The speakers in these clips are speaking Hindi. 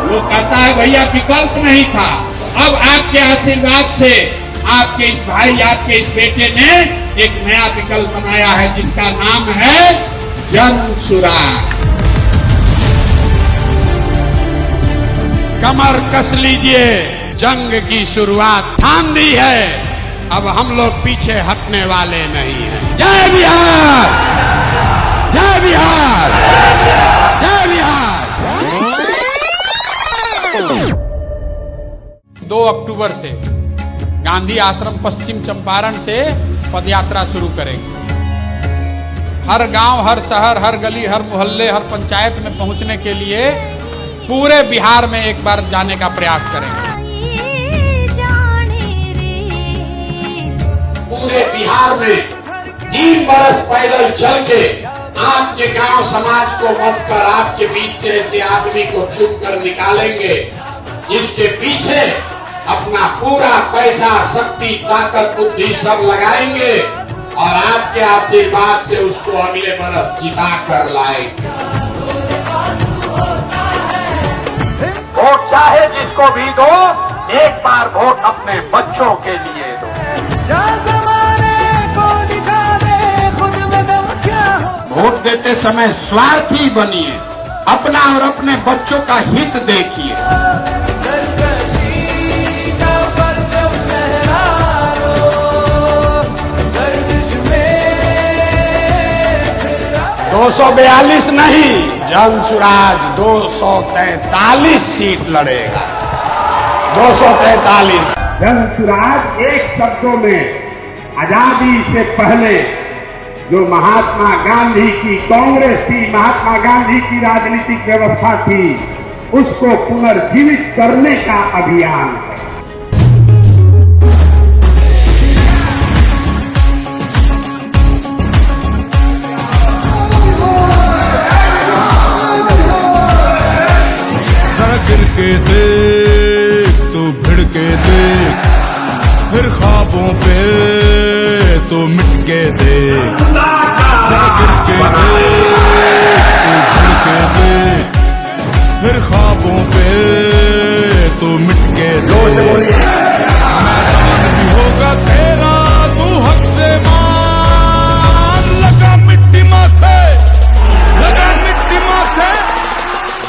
वो कहता है भैया विकल्प नहीं था, अब आपके आशीर्वाद से आपके इस भाई, आपके इस बेटे ने एक नया विकल्प बनाया है जिसका नाम है जनसुराज। कमर कस लीजिए, जंग की शुरुआत ठान दी है, अब हम लोग पीछे हटने वाले नहीं हैं। जय बिहार, जय बिहार, जय बिहार। 2 अक्टूबर से गांधी आश्रम पश्चिम चंपारण से पदयात्रा शुरू करेंगे। हर गांव, हर शहर, हर गली, हर मोहल्ले, हर पंचायत में पहुंचने के लिए पूरे बिहार में एक बार जाने का प्रयास करेंगे। पूरे बिहार में 3 बरस पैदल चल के आपके गांव समाज को मत कर आपके बीच से ऐसे आदमी को चुन कर निकालेंगे जिसके पीछे अपना पूरा पैसा, शक्ति, ताकत, बुद्धि सब लगाएंगे और आपके आशीर्वाद से उसको अगले बरस जिता कर लाएंगे। वोट चाहे जिसको भी दो, एक बार वोट अपने बच्चों के लिए दो। वोट देते समय स्वार्थी बनिए, अपना और अपने बच्चों का हित देखिए। 242 नहीं, जनसुराज 243 सीट लड़ेगा। 243। जनसुराज एक शब्दों में आजादी से पहले जो महात्मा गांधी की कांग्रेस थी, महात्मा गांधी की राजनीतिक व्यवस्था थी, उसको पुनर्जीवित करने का अभियान है। गिर के देख तो भिड़ के देख, फिर ख्वाबों पे तो मिट के देख। गिर के देख तो भिड़ के देख, फिर ख्वाबों पे तो मिट के देख। मैदान भी होगा तेरा, तू हक से मान। लगा मिट्टी माथे, लगा मिट्टी माथे,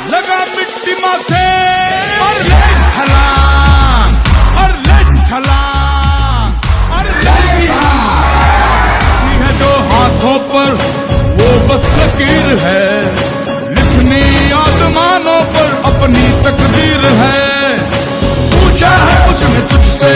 लगा मिट्टी माथे, और ले छलांग, और ले छलांग, और ले छलांग। है जो हाथों पर वो बस लकीर है, लिखनी आसमानों पर अपनी तकदीर है। पूछा है उसने तुझसे,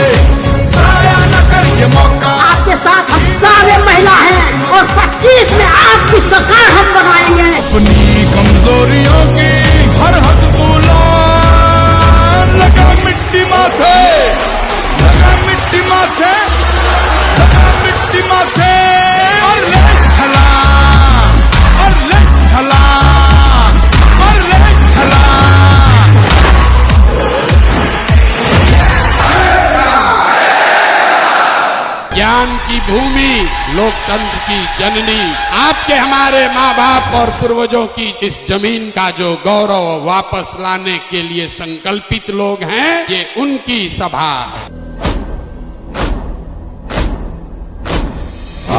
जाया न कर ये मौका। आपके साथ हम सारे महिला हैं और 25 में आपकी सरकार हम बनाएंगे। अपनी कमजोरियों की हर हद बुलान। लगा मिट्टी माथे, लगा मिट्टी माथे, लगा मिट्टी माथे, और ले छलांग, और ले छलांग, और ले छलांग। ज्ञान की भूमि, लोकतंत्र की जननी, आपके हमारे माँ बाप और पूर्वजों की इस जमीन का जो गौरव वापस लाने के लिए संकल्पित लोग हैं, ये उनकी सभा है।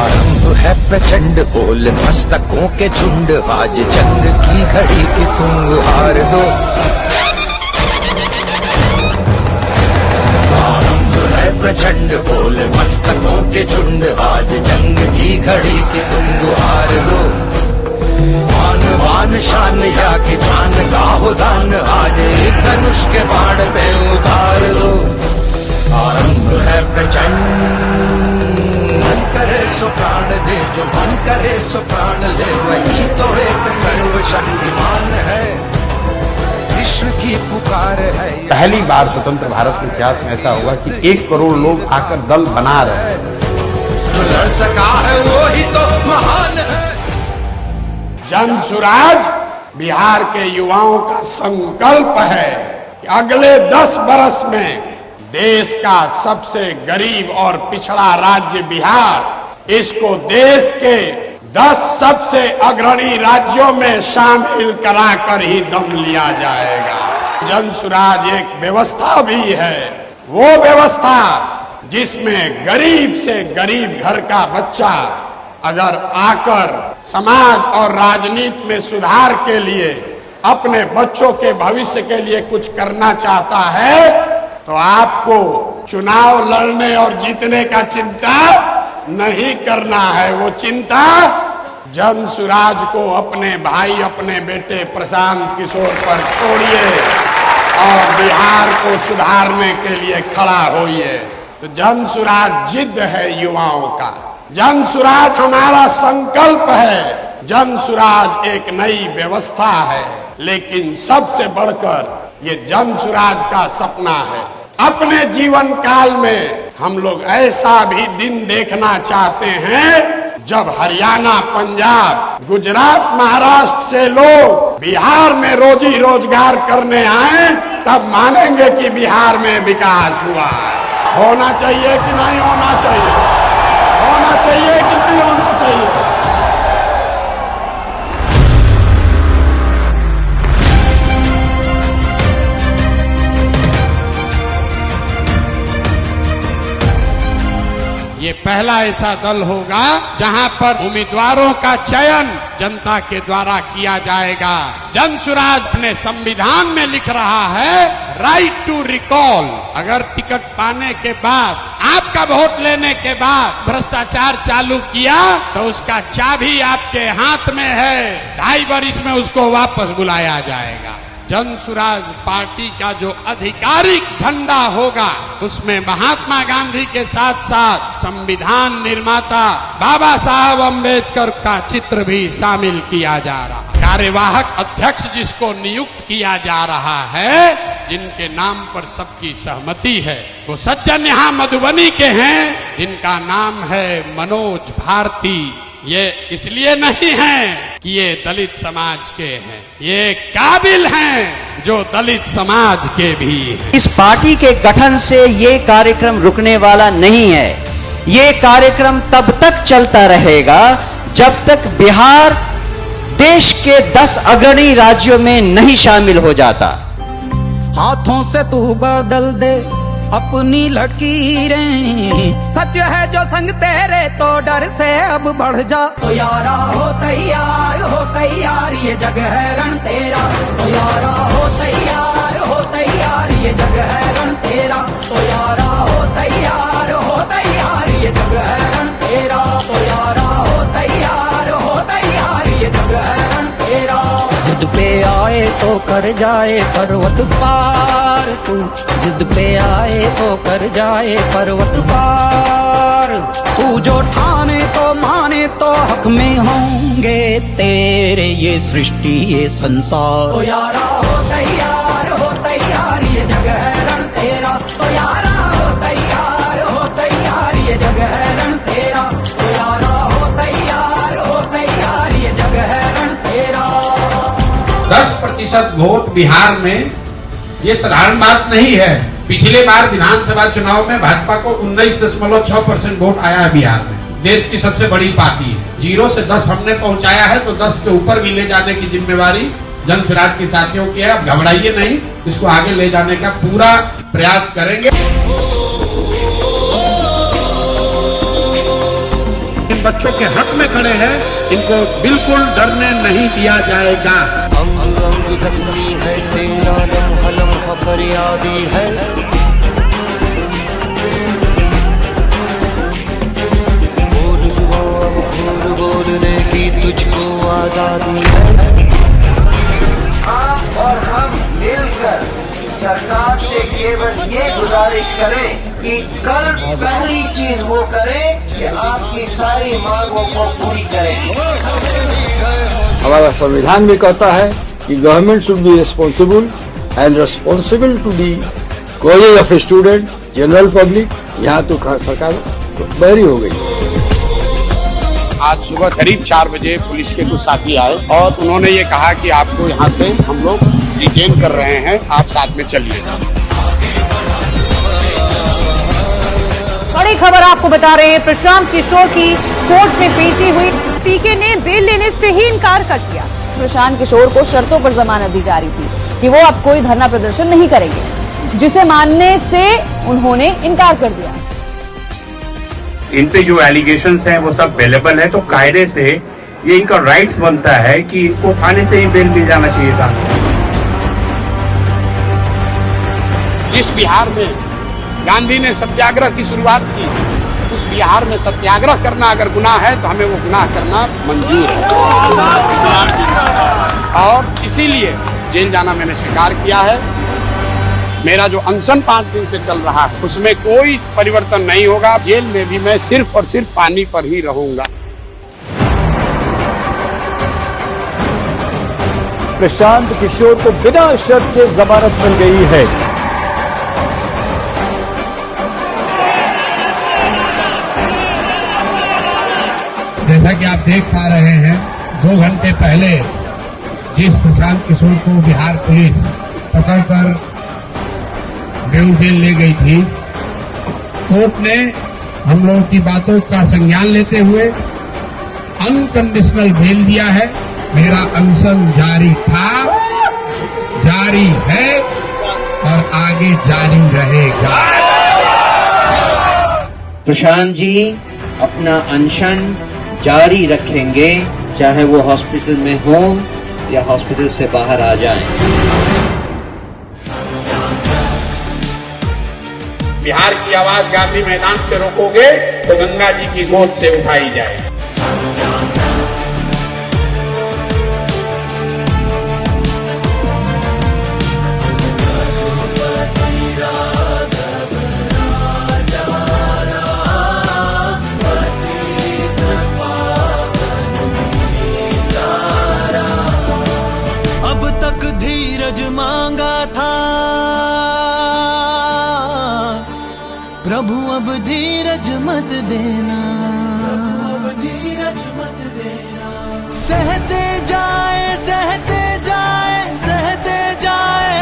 आरंभ है प्रचंड, बोल मस्तकों के झुंड, आज जंग की घड़ी की तुम हार दो। प्रचंड बोल मस्तकों के झुंड, आज जंग की घड़ी की तुम गुहार दो। मान वान शान या कि जान गाहो दान, आज एक धनुष के बाण पे उतार दो। आरंभ है प्रचंड, मन करे सो प्राण दे, जो मन करे सो प्राण ले, वही तो एक सर्वशक्तिमान है। कृष्ण की पुकार है। पहली बार स्वतंत्र भारत के इतिहास में ऐसा होगा कि 1 करोड़ लोग आकर दल बना रहे हैं। जो लड़ सका है वो ही तो महान है। जन सुराज बिहार के युवाओं का संकल्प है कि अगले 10 वर्ष में देश का सबसे गरीब और पिछड़ा राज्य बिहार, इसको देश के 10 सबसे अग्रणी राज्यों में शामिल कराकर ही दम लिया जाएगा। जन सुराज एक व्यवस्था भी है, वो व्यवस्था जिसमें गरीब से गरीब घर का बच्चा अगर आकर समाज और राजनीति में सुधार के लिए अपने बच्चों के भविष्य के लिए कुछ करना चाहता है तो आपको चुनाव लड़ने और जीतने का चिंता नहीं करना है। वो चिंता जन सुराज को अपने भाई, अपने बेटे प्रशांत किशोर पर छोड़िए और बिहार को सुधारने के लिए खड़ा होइए। तो जन सुराज जिद है युवाओं का, जन सुराज हमारा संकल्प है, जन सुराज एक नई व्यवस्था है। लेकिन सबसे बढ़कर ये जन सुराज का सपना है। अपने जीवन काल में हम लोग ऐसा भी दिन देखना चाहते हैं जब हरियाणा, पंजाब, गुजरात, महाराष्ट्र से लोग बिहार में रोजी रोजगार करने आए, तब मानेंगे कि बिहार में विकास हुआ। होना चाहिए कि नहीं होना चाहिए? होना चाहिए कि नहीं होना चाहिए? ये पहला ऐसा दल होगा जहां पर उम्मीदवारों का चयन जनता के द्वारा किया जाएगा। जन सुराज अपने संविधान में लिख रहा है राइट टू रिकॉल। अगर टिकट पाने के बाद, आपका वोट लेने के बाद भ्रष्टाचार चालू किया तो उसका चाबी आपके हाथ में है। 2.5 वर्ष में उसको वापस बुलाया जाएगा। जन सुराज पार्टी का जो आधिकारिक झंडा होगा उसमें महात्मा गांधी के साथ साथ संविधान निर्माता बाबा साहब अम्बेडकर का चित्र भी शामिल किया जा रहा है। कार्यवाहक अध्यक्ष जिसको नियुक्त किया जा रहा है, जिनके नाम पर सबकी सहमति है, वो सज्जन यहाँ मधुबनी के हैं, जिनका नाम है मनोज भारती। ये इसलिए नहीं है कि ये दलित समाज के हैं, ये काबिल हैं जो दलित समाज के भी हैं। इस पार्टी के गठन से ये कार्यक्रम रुकने वाला नहीं है। ये कार्यक्रम तब तक चलता रहेगा जब तक बिहार देश के 10 अग्रणी राज्यों में नहीं शामिल हो जाता। हाथों से तू बदल दे अपनी लकीरें, सच है जो संग तेरे तो डर से अब बढ़ जा। तो यारा हो तैयार ये जग है रण तेरा। तो यारा हो तैयार ये जग है रण तेरा। तो यारा हो तैयार ये जग है रण तेरा। तो यारा हो तैयार ये जग है रण तेरा। जिद पे आए तो कर जाए पर्वत पार तू, जिद पे आए तो कर जाए पर्वत पार। तू जो ठाने तो माने तो हक में होंगे तेरे ये सृष्टि ये संसार। तो यारा हो तैयार ये जग है रण तेरा। तो यारा हो तैयार ये जग है रण तेरा। तो यारा हो तैयार ये जग है रण तेरा। 10% वोट बिहार में ये साधारण बात नहीं है। पिछले बार विधानसभा चुनाव में भाजपा को 19.6% वोट आया है बिहार में। देश की सबसे बड़ी पार्टी है। 0 से 10 हमने पहुंचाया है, तो 10 के ऊपर भी ले जाने की जिम्मेवारी जन सुराज के साथियों की है। अब घबराइए नहीं, इसको आगे ले जाने का पूरा प्रयास करेंगे। इन बच्चों के हक में खड़े हैं, इनको बिल्कुल डरने नहीं दिया जाएगा। अंग अंग जख्मी है तेरा, लम्हा लम्हा फरियादी है। बोल जुबां अब खून बोलने की तुझको आजादी है। आप और हम मिलकर सरकार से केवल ये गुजारिश करें कि कल पहली चीज वो करें कि आपकी सारी मांगों को पूरी करें। हमारा संविधान भी कहता है कि government should be responsible and responsible to the causes of a student, general public, यहाँ तो सरकार बहरी हो गई। आज सुबह करीब 4 बजे पुलिस के कुछ साथी आए और उन्होंने ये कहा कि आपको यहाँ से हम लोग डिटेन कर रहे हैं, आप साथ में चलिए। बड़ी खबर आपको बता रहे हैं, प्रशांत किशोर की कोर्ट में पेशी हुई। पीके ने बेल लेने से ही इनकार कर दिया। प्रशांत किशोर को शर्तों पर जमानत दी जा रही थी कि वो अब कोई धरना प्रदर्शन नहीं करेंगे, जिसे मानने से उन्होंने इनकार कर दिया। इन पे जो एलिगेशंस हैं वो सब अवेलेबल है, तो कायदे से ये इनका राइट्स बनता है कि इनको थाने से ही बेल मिल जाना चाहिए था। जिस बिहार में गांधी ने सत्याग्रह की शुरुआत की, उस बिहार में सत्याग्रह करना अगर गुनाह है तो हमें वो गुनाह करना मंजूर है और इसीलिए जेल जाना मैंने स्वीकार किया है। मेरा जो अनशन 5 दिन से चल रहा है उसमें कोई परिवर्तन नहीं होगा। जेल में भी मैं सिर्फ और सिर्फ पानी पर ही रहूंगा। प्रशांत किशोर को बिना शर्त के जमानत मिल गई है। जैसा कि आप देख पा रहे हैं, 2 घंटे पहले जिस प्रशांत किशोर को बिहार पुलिस पकड़कर बेऊर जेल ले गई थी, कोर्ट ने हम लोगों की बातों का संज्ञान लेते हुए अनकंडीशनल बेल दिया है। मेरा अनशन जारी था, जारी है और आगे जारी रहेगा। प्रशांत जी अपना अनशन जारी रखेंगे, चाहे वो हॉस्पिटल में हो या हॉस्पिटल से बाहर आ जाएं। बिहार की आवाज गांधी मैदान से रोकोगे तो गंगा जी की गोद से उठाई जाए। अब तक धीरज मांगा था प्रभु, अब धीरज मत देना, अब धीरज मत देना। सहते जाए, सहते जाए, सहते जाए,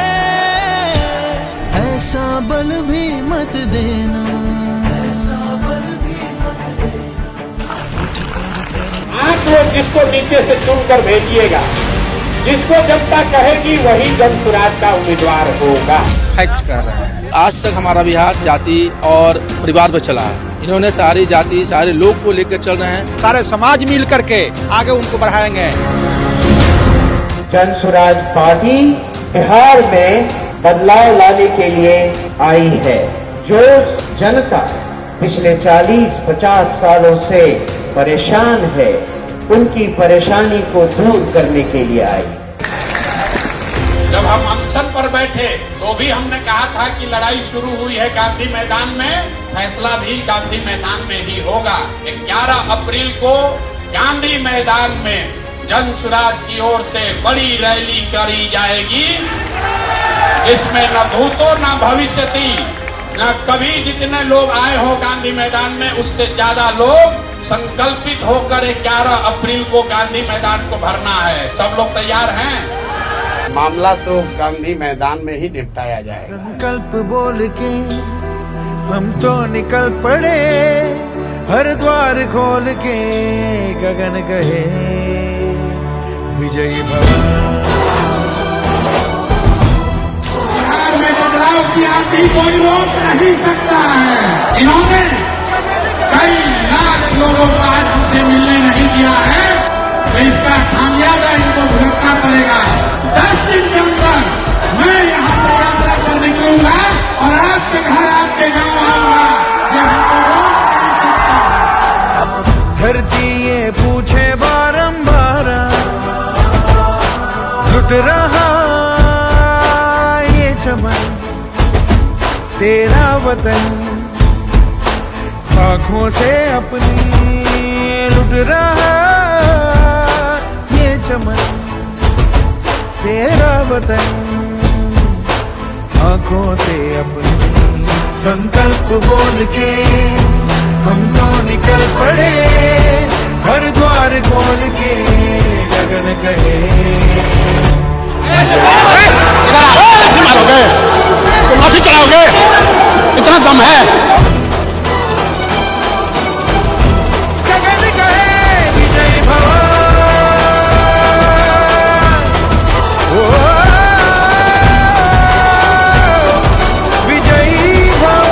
ऐसा बल भी मत देना, ऐसा बल भी मत देना। आप लोग जिसको नीचे से चुनकर भेजिएगा, जिसको जनता कहेगी वही जनसुराज का उम्मीदवार होगा। एक्ट कर रहे हैं। आज तक हमारा बिहार जाति और परिवार पर चला है। इन्होंने सारी जाति, सारे लोग को लेकर चल रहे हैं। सारे समाज मिल करके आगे उनको बढ़ाएंगे। जनसुराज पार्टी बिहार में बदलाव लाने के लिए आई है। जो जनता पिछले 40-50 सालों से परेशान है, उनकी परेशानी को दूर करने के लिए आई। जब हम अनशन पर बैठे तो भी हमने कहा था कि लड़ाई शुरू हुई है गांधी मैदान में, फैसला भी गांधी मैदान में ही होगा। 11 अप्रैल को गांधी मैदान में जनसुराज की ओर से बड़ी रैली करी जाएगी, जिसमें न भूतो न भविष्यति, न कभी जितने लोग आए हो गांधी मैदान में उससे ज्यादा लोग संकल्पित होकर 11 अप्रैल को गांधी मैदान को भरना है। सब लोग तैयार हैं? मामला तो गांधी मैदान में ही निपटाया जाएगा। संकल्प बोल के हम तो निकल पड़े, हर द्वार खोल के गगन कहे विजयी भव। बिहार में बदलाव की आंधी कोई रोक नहीं सकता है। इन्होंने कई लाख लोगों को आज हमसे मिलने नहीं दिया है, तो इसका खामियाजा इनको भुगतना पड़ेगा। 10 दिन के अंदर मैं यहाँ से यात्रा पर निकलूंगा और आपके घर, आपके गांव आऊंगा। ये हमको रोक नहीं सकता। धरती ये पूछे बारंबार, लुट रहा ये चमन तेरा वतन, आँखों से अपनी लुट रहा ये चमन तेरा वतन। आंखों से अपनी संकल्प बोल के हम तो निकल पड़े, हर द्वार खोल के गगन कहे। मारोगे तो लाठी चलाओगे, इतना दम है। गगन कहे विजय भव, विजयी भव।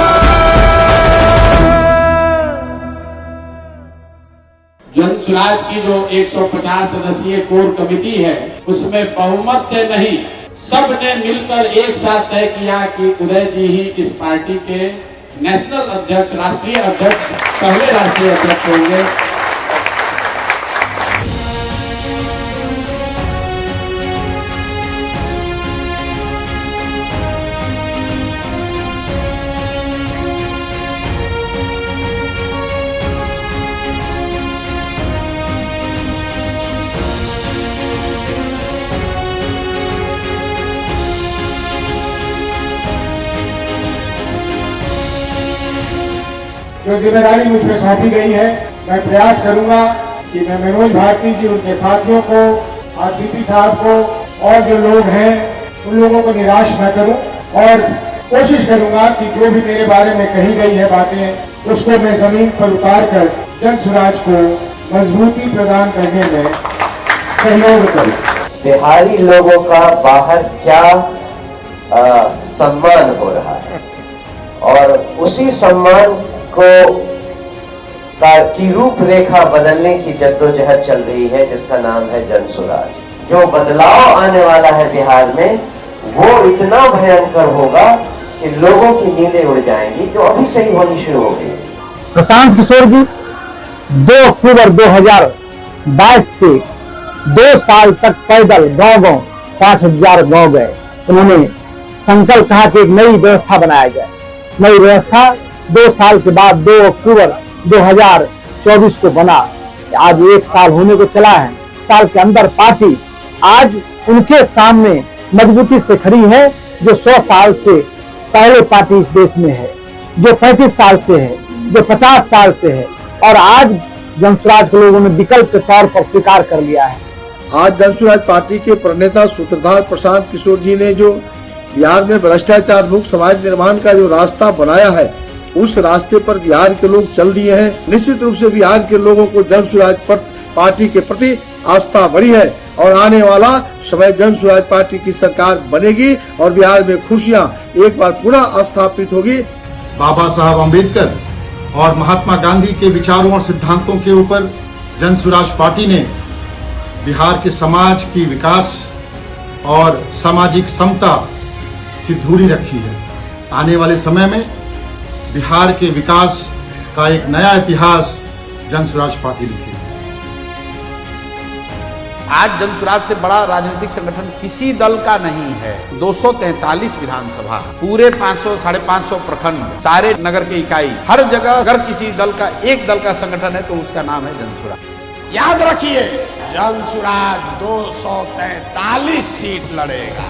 जनसुराज की जो 150 सदस्यीय कोर कमेटी है, उसमें बहुमत से नहीं, सब ने मिलकर एक साथ तय किया कि उदय जी ही इस पार्टी के नेशनल अध्यक्ष, राष्ट्रीय अध्यक्ष, पहले राष्ट्रीय अध्यक्ष होंगे। जो जिम्मेदारी मुझ पर सौंपी गई है, मैं प्रयास करूंगा कि मैं मनोज भारती जी, उनके साथियों को, आरसीपी साहब को और जो लोग हैं उन लोगों को निराश न करूं और कोशिश करूंगा कि जो भी मेरे बारे में कही गई है बातें, उसको मैं जमीन पर उतार कर जनसुराज को मजबूती प्रदान करने में सहयोग करूं। बिहारी लोगों का बाहर क्या सम्मान हो रहा है और उसी सम्मान को की रूपरेखा बदलने की जद्दोजहद चल रही है, जिसका नाम है जनसुराज। जो बदलाव आने वाला है बिहार में, वो इतना भयंकर होगा कि लोगों की नींदें उड़ जाएंगी, जो अभी से ही होनी शुरू हो गई। प्रशांत किशोर जी 2 अक्टूबर 2022 से 2 साल तक पैदल गांव-गांव 5000 गांव गए। उन्होंने संकल्प कहा कि एक नई व्यवस्था बनाया जाए। नई व्यवस्था 2 साल के बाद 2 अक्टूबर 2024 को बना। आज 1 साल होने को चला है। साल के अंदर पार्टी आज उनके सामने मजबूती से खड़ी है, जो 100 साल से पहले पार्टी इस देश में है, जो 35 साल से है, जो 50 साल से है, और आज जनसुराज के लोगों ने विकल्प के तौर पर स्वीकार कर लिया है। आज जनसुराज पार्टी के प्रणेता सूत्रधार प्रशांत किशोर जी ने जो बिहार में भ्रष्टाचार मुक्त समाज निर्माण का जो रास्ता बनाया है, उस रास्ते पर बिहार के लोग चल दिए हैं। निश्चित रूप से बिहार के लोगों को जनसुराज पार्टी के प्रति आस्था बढ़ी है और आने वाला समय जनसुराज पार्टी की सरकार बनेगी और बिहार में खुशियां एक बार पुनः स्थापित होगी। बाबा साहब अम्बेडकर और महात्मा गांधी के विचारों और सिद्धांतों के ऊपर जनसुराज पार्टी ने बिहार के समाज की विकास और सामाजिक समता की धूरी रखी है। आने वाले समय में बिहार के विकास का एक नया इतिहास जनसुराज पार्टी लिखेगी। आज जनसुराज से बड़ा राजनीतिक संगठन किसी दल का नहीं है। 243 विधानसभा, पूरे 500 साढ़े 500 प्रखंड, सारे नगर के इकाई, हर जगह अगर किसी दल का एक दल का संगठन है तो उसका नाम है जनसुराज। याद रखिए, जनसुराज 243 सीट लड़ेगा।